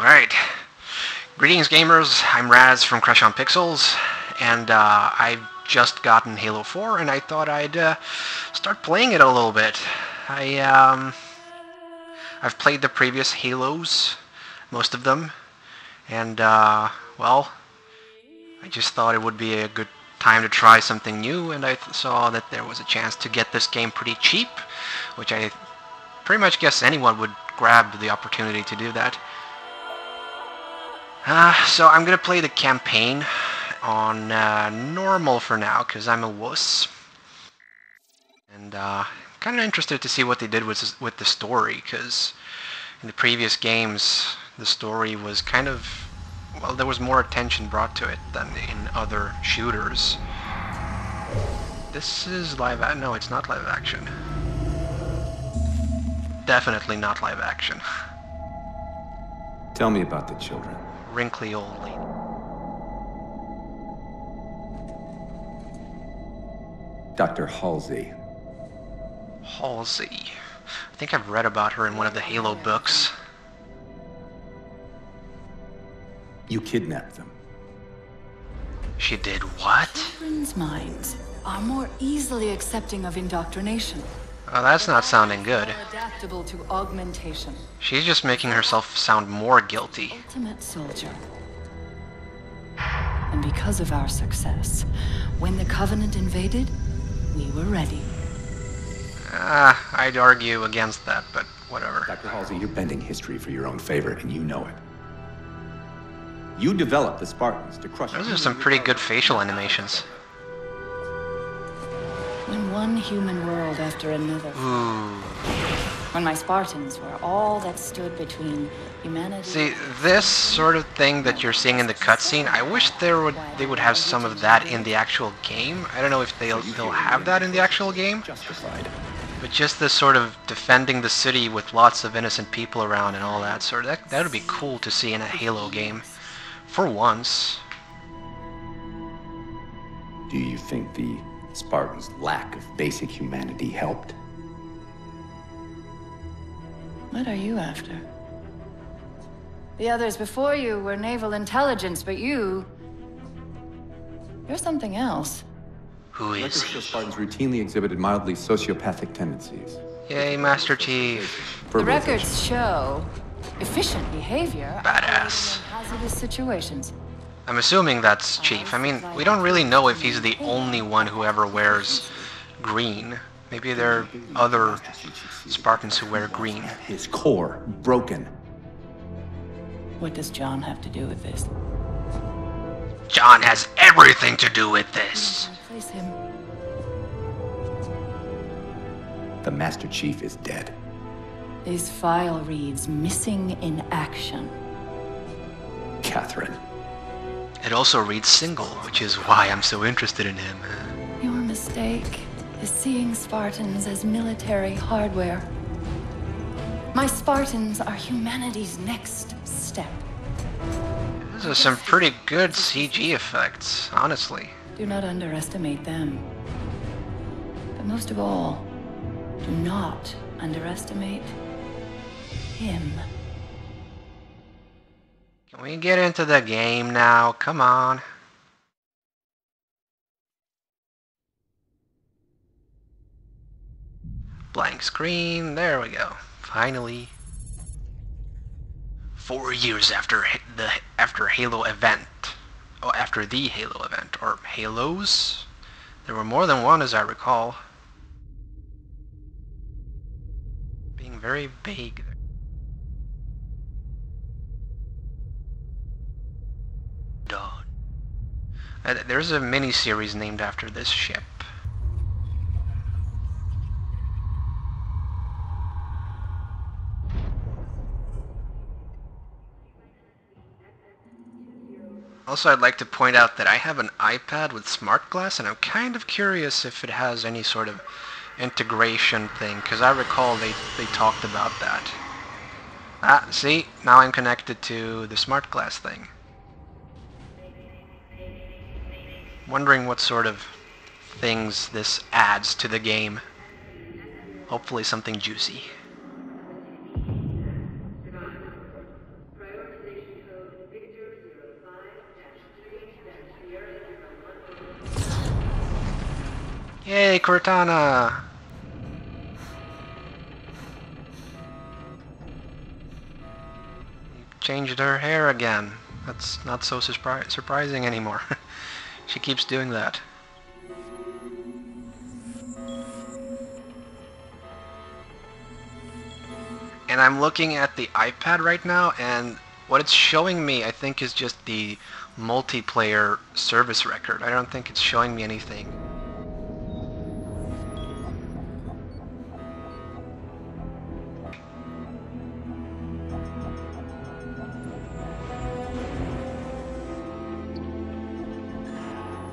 Alright. Greetings, gamers. I'm Raz from Crush on Pixels, and I've just gotten Halo 4, and I thought I'd start playing it a little bit. I've played the previous Halos, most of them, and, well, I just thought it would be a good time to try something new, and I saw that there was a chance to get this game pretty cheap, which I pretty much guess anyone would grab the opportunity to do that. So I'm gonna play the campaign on normal for now, because I'm a wuss. And kind of interested to see what they did with the story, because in the previous games the story was kind of, well, there was more attention brought to it than in other shooters. This is no, it's not live action. Definitely not live action. Tell me about the children. Wrinkly old lady. Dr. Halsey. Halsey. I think I've read about her in one of the Halo books. You kidnapped them. She did what? Children's minds are more easily accepting of indoctrination. Oh, that's not sounding good. More adaptable to augmentation. She's just making herself sound more guilty. Ultimate soldier. And because of our success, when the Covenant invaded, we were ready. I'd argue against that, but whatever. Dr. Halsey, you're bending history for your own favor, and you know it. You developed the Spartans to crush... Those are some pretty good facial animations. When one human world after another. Ooh. When my Spartans were all that stood between humanity... See, this sort of thing that you're seeing in the cutscene, I wish they would have some of that in the actual game. I don't know if they'll have that in the actual game. Justified. But just this sort of defending the city with lots of innocent people around and all that sort of, that would be cool to see in a Halo game. For once. Do you think the Spartans' lack of basic humanity helped? What are you after? The others before you were naval intelligence, but you're something else. Who is he? Spartans routinely exhibited mildly sociopathic tendencies. Yay, Master Chief. The records show efficient behavior. Badass. In hazardous situations. I'm assuming that's Chief. I mean, we don't really know if he's the only one who ever wears green. Maybe there are other Spartans who wear green. His core broken. What does John have to do with this? John has everything to do with this. Replace him. The Master Chief is dead. This file reads missing in action. Catherine. It also reads single, which is why I'm so interested in him. Your mistake is seeing Spartans as military hardware. My Spartans are humanity's next step. Those are some pretty good CG effects, honestly. Do not underestimate them. But most of all, do not underestimate him. Can we get into the game now? Come on. Blank screen. There we go. Finally. 4 years after Halo event. Oh, after the Halo event. Or Halos? There were more than one, as I recall. Being very vague. Dawn. There's a mini-series named after this ship. Also, I'd like to point out that I have an iPad with Smart Glass, and I'm kind of curious if it has any sort of integration thing, because I recall they talked about that. See? Now I'm connected to the Smart Glass thing. Wondering what sort of things this adds to the game. Hopefully something juicy. Yay, Cortana! Changed her hair again. That's not so surprising anymore. She keeps doing that. And I'm looking at the iPad right now, and what it's showing me, I think, is just the multiplayer service record. I don't think it's showing me anything.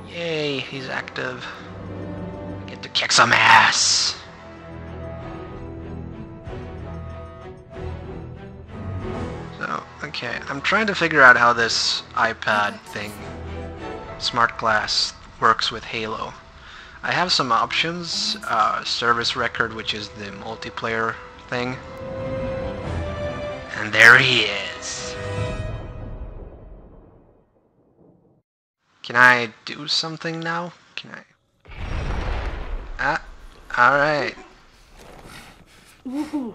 Yay, he's active. I get to kick some ass. So, okay, I'm trying to figure out how this iPad thing, smart glass, works with Halo. I have some options, service record, which is the multiplayer thing. And there he is. Can I do something now? Can I? Ah, alright. Easy.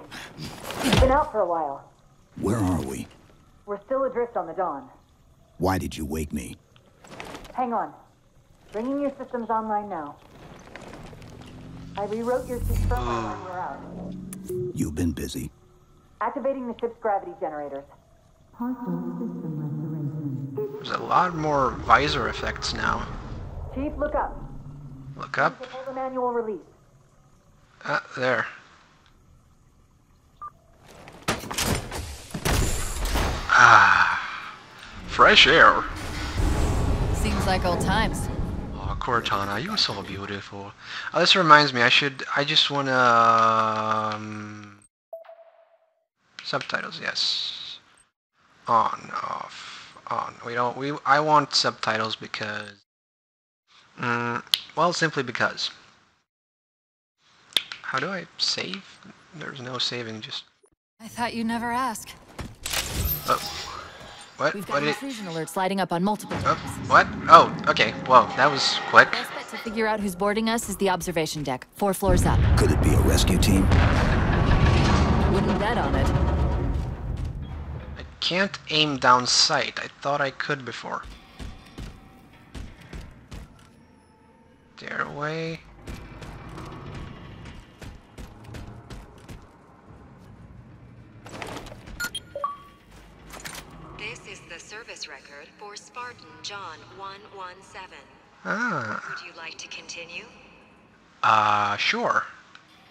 You've been out for a while. Where are we? We're still adrift on the Dawn. Why did you wake me? Hang on. Bringing your systems online now. I rewrote your ship's firmware while you were out. You've been busy. Activating the ship's gravity generators. There's a lot more visor effects now. Chief, look up. Look up. Hold the manual release. Ah, there. Ah, fresh air. Seems like old times. Oh, Cortana, you're so beautiful. Oh, this reminds me, I just wanna... subtitles, yes. On, off, on. I want subtitles because... well, simply because. How do I save? There's no saving, just... I thought you'd never ask. Oh. What? We've What got did it... intrusion alerts lighting up on multiple Oh, decks. what? Oh, okay. Well, that was quick. Best bet to figure out who's boarding us is the observation deck, 4 floors up. Could it be a rescue team? Wouldn't bet on it. I can't aim down sight. I thought I could before. Stairway. This is the service record for Spartan John 117. Ah. Would you like to continue? Sure.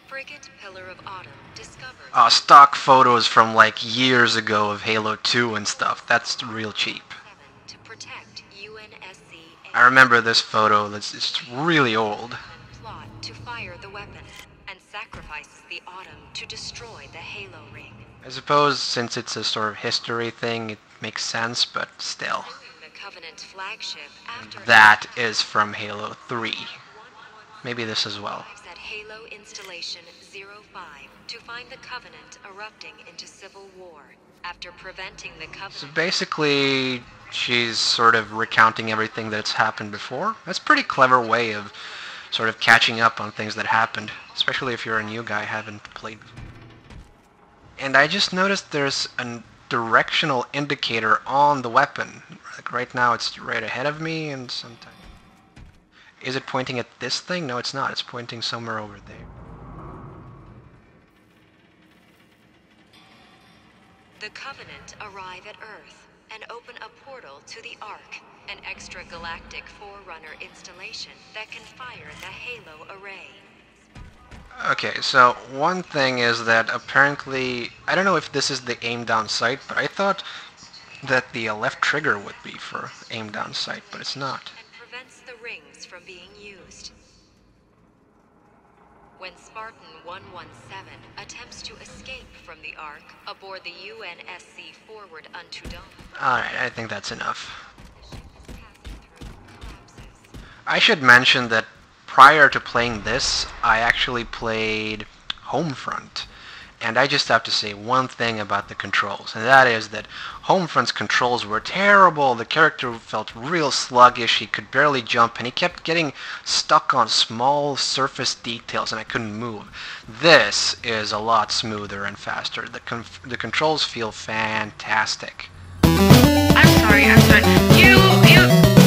Frigate Pillar of Autumn discovered. Stock photos from like years ago of Halo 2 and stuff. That's real cheap. To protect UNSC. I remember this photo. It's really old. Plot to fire the weapon and sacrifices the Autumn to destroy the Halo ring. I suppose since it's a sort of history thing, it makes sense, but still. The Covenant flagship after That is from Halo 3. Maybe this as well. at Halo Installation 05 to find the Covenant erupting into civil war. After preventing the Covenant... So basically, she's sort of recounting everything that's happened before. That's a pretty clever way of sort of catching up on things that happened, especially if you're a new guy, haven't played before. And I just noticed there's a directional indicator on the weapon. Like right now it's right ahead of me, and sometimes... Is it pointing at this thing? No, it's not. It's pointing somewhere over there. The Covenant arrive at Earth and open a portal to the Ark, an extragalactic Forerunner installation that can fire the Halo array. Okay, so one thing is that apparently, I don't know if this is the aim down sight, but I thought that the left trigger would be for aim down sight, but it's not. And prevents the rings from being used. When Spartan 117 attempts to escape from the Ark aboard the UNSC Forward unto Dawn, Alright, I think that's enough. the ship is passing through collapses. I should mention that prior to playing this, I actually played Homefront. And I just have to say one thing about the controls, and that is that Homefront's controls were terrible. The character felt real sluggish, he could barely jump, and he kept getting stuck on small surface details, and I couldn't move. This is a lot smoother and faster. The controls feel fantastic. I'm sorry. You